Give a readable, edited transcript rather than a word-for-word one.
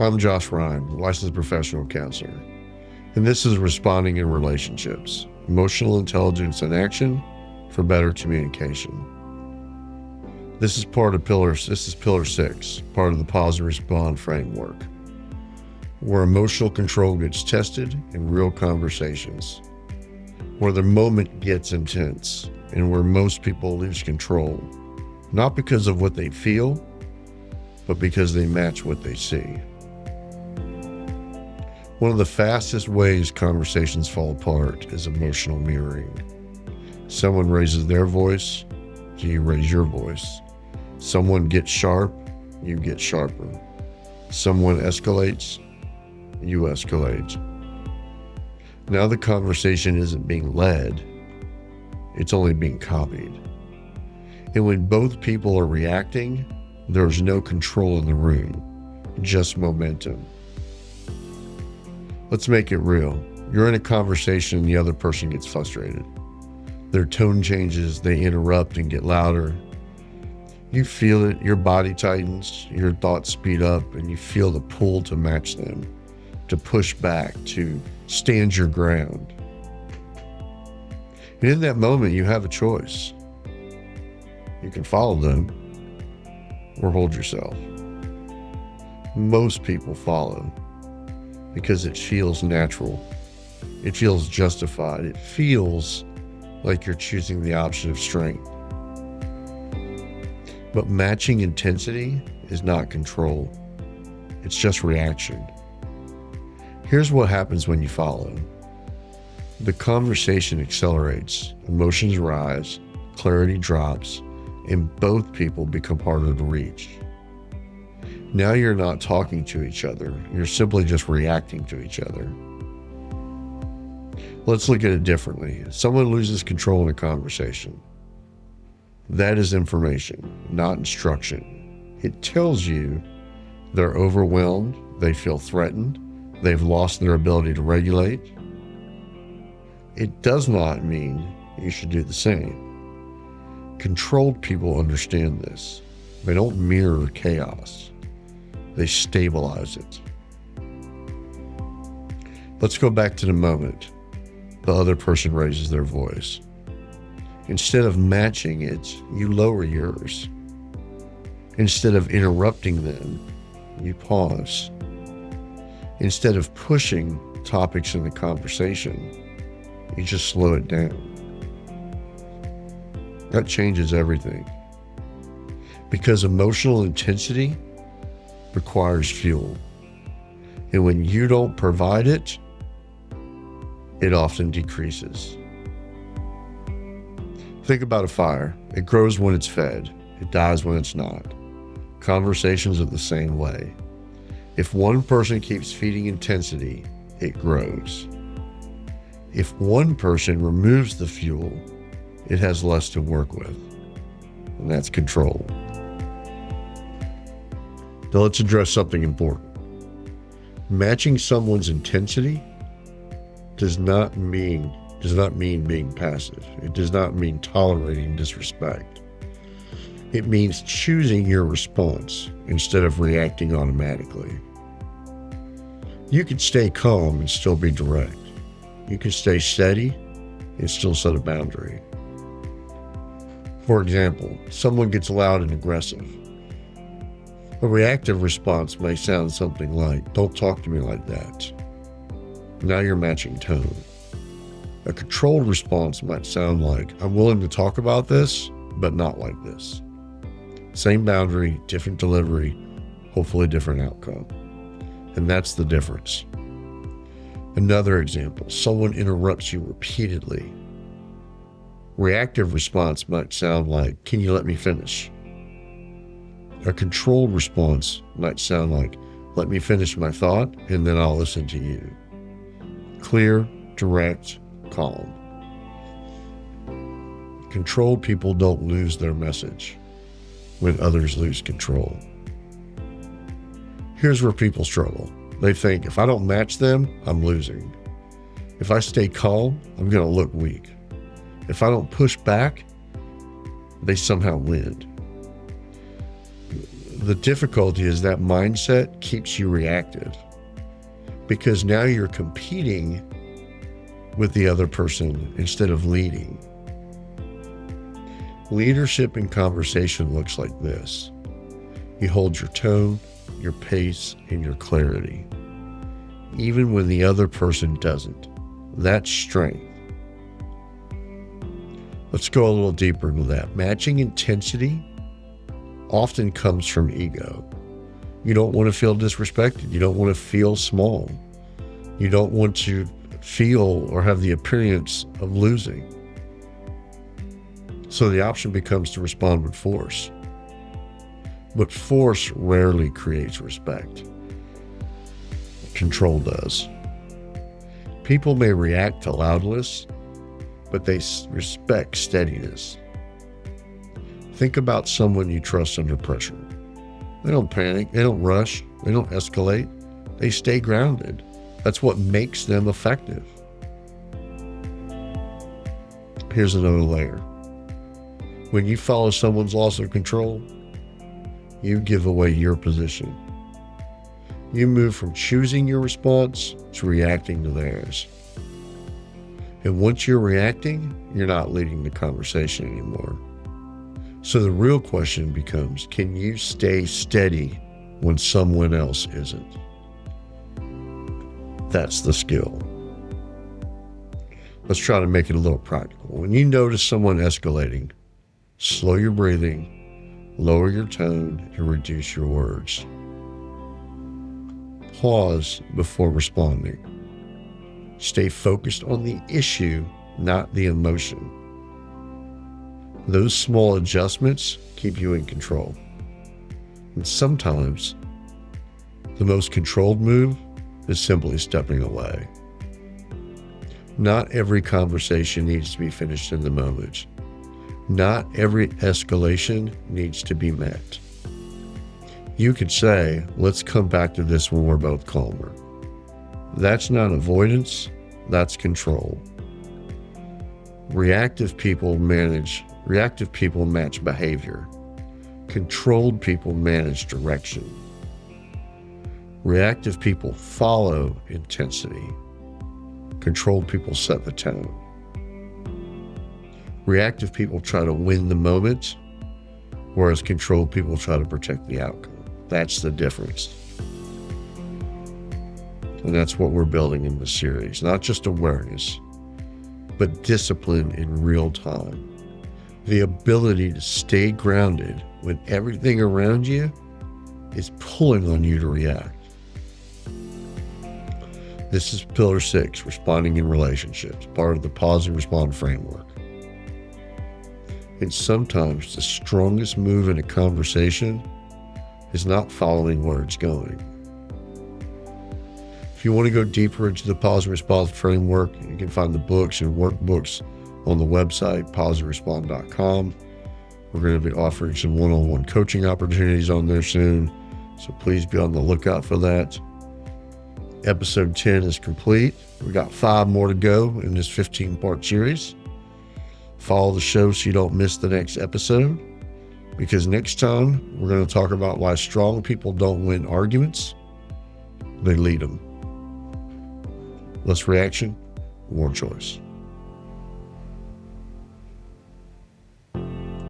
I'm Josua Rine, licensed professional counselor, and this is Responding in Relationships, Emotional Intelligence in Action for Better Communication. This is Pillar 6, part of the Pause and Respond framework, where emotional control gets tested in real conversations, where the moment gets intense, and where most people lose control, not because of what they feel, but because they match what they see. One of the fastest ways conversations fall apart is emotional mirroring. Someone raises their voice, you raise your voice. Someone gets sharp, you get sharper. Someone escalates, you escalate. Now the conversation isn't being led, it's only being copied. And when both people are reacting, there's no control in the room, just momentum. Let's make it real. You're in a conversation and the other person gets frustrated. Their tone changes, they interrupt and get louder. You feel it, your body tightens, your thoughts speed up, and you feel the pull to match them, to push back, to stand your ground. And in that moment, you have a choice. You can follow them or hold yourself. Most people follow because it feels natural. It feels justified. It feels like you're choosing the option of strength. But matching intensity is not control. It's just reaction. Here's what happens when you follow. The conversation accelerates, emotions rise, clarity drops, and both people become harder to reach. Now you're not talking to each other. You're simply just reacting to each other. Let's look at it differently. Someone loses control in a conversation. That is information, not instruction. It tells you they're overwhelmed, they feel threatened, they've lost their ability to regulate. It does not mean you should do the same. Controlled people understand this. They don't mirror chaos. They stabilize it. Let's go back to the moment the other person raises their voice. Instead of matching it, you lower yours. Instead of interrupting them, you pause. Instead of pushing topics in the conversation, you just slow it down. That changes everything. Because emotional intensity requires fuel. And when you don't provide it, it often decreases. Think about a fire. It grows when it's fed. It dies when it's not. Conversations are the same way. If one person keeps feeding intensity, it grows. If one person removes the fuel, it has less to work with. And that's control. Now let's address something important. Matching someone's intensity does not mean being passive. It does not mean tolerating disrespect. It means choosing your response instead of reacting automatically. You can stay calm and still be direct. You can stay steady and still set a boundary. For example, someone gets loud and aggressive. A reactive response may sound something like, "Don't talk to me like that." Now you're matching tone. A controlled response might sound like, "I'm willing to talk about this, but not like this." Same boundary, different delivery, hopefully different outcome. And that's the difference. Another example, someone interrupts you repeatedly. Reactive response might sound like, "Can you let me finish?" A controlled response might sound like, "Let me finish my thought, and then I'll listen to you." Clear, direct, calm. Controlled people don't lose their message when others lose control. Here's where people struggle. They think, if I don't match them, I'm losing. If I stay calm, I'm going to look weak. If I don't push back, they somehow win. The difficulty is that mindset keeps you reactive because now you're competing with the other person instead of leading. Leadership in conversation looks like this. You hold your tone, your pace, and your clarity, even when the other person doesn't. That's strength. Let's go a little deeper into that. Matching intensity often comes from ego. You don't want to feel disrespected. You don't want to feel small. You don't want to feel or have the appearance of losing. So the option becomes to respond with force. But force rarely creates respect. Control does. People may react to loudness, but they respect steadiness. Think about someone you trust under pressure. They don't panic, they don't rush, they don't escalate, they stay grounded. That's what makes them effective. Here's another layer. When you follow someone's loss of control, you give away your position. You move from choosing your response to reacting to theirs. And once you're reacting, you're not leading the conversation anymore. So the real question becomes, can you stay steady when someone else isn't? That's the skill. Let's try to make it a little practical. When you notice someone escalating, slow your breathing, lower your tone, and reduce your words. Pause before responding. Stay focused on the issue, not the emotion. Those small adjustments keep you in control. And sometimes, the most controlled move is simply stepping away. Not every conversation needs to be finished in the moment. Not every escalation needs to be met. You could say, let's come back to this when we're both calmer. That's not avoidance, that's control. Reactive people match behavior. Controlled people manage direction. Reactive people follow intensity. Controlled people set the tone. Reactive people try to win the moment, whereas controlled people try to protect the outcome. That's the difference. And that's what we're building in this series. Not just awareness, but discipline in real time. The ability to stay grounded when everything around you is pulling on you to react. This is Pillar 6, Responding in Relationships, part of the Pause and Respond framework. And sometimes the strongest move in a conversation is not following where it's going. If you want to go deeper into the Pause and Respond framework, you can find the books and workbooks on the website, pauseandrespond.com. We're going to be offering some one-on-one coaching opportunities on there soon, so please be on the lookout for that. Episode 10 is complete. We got 5 more to go in this 15-part series. Follow the show so you don't miss the next episode, because next time we're going to talk about why strong people don't win arguments, they lead them. Less reaction, more choice.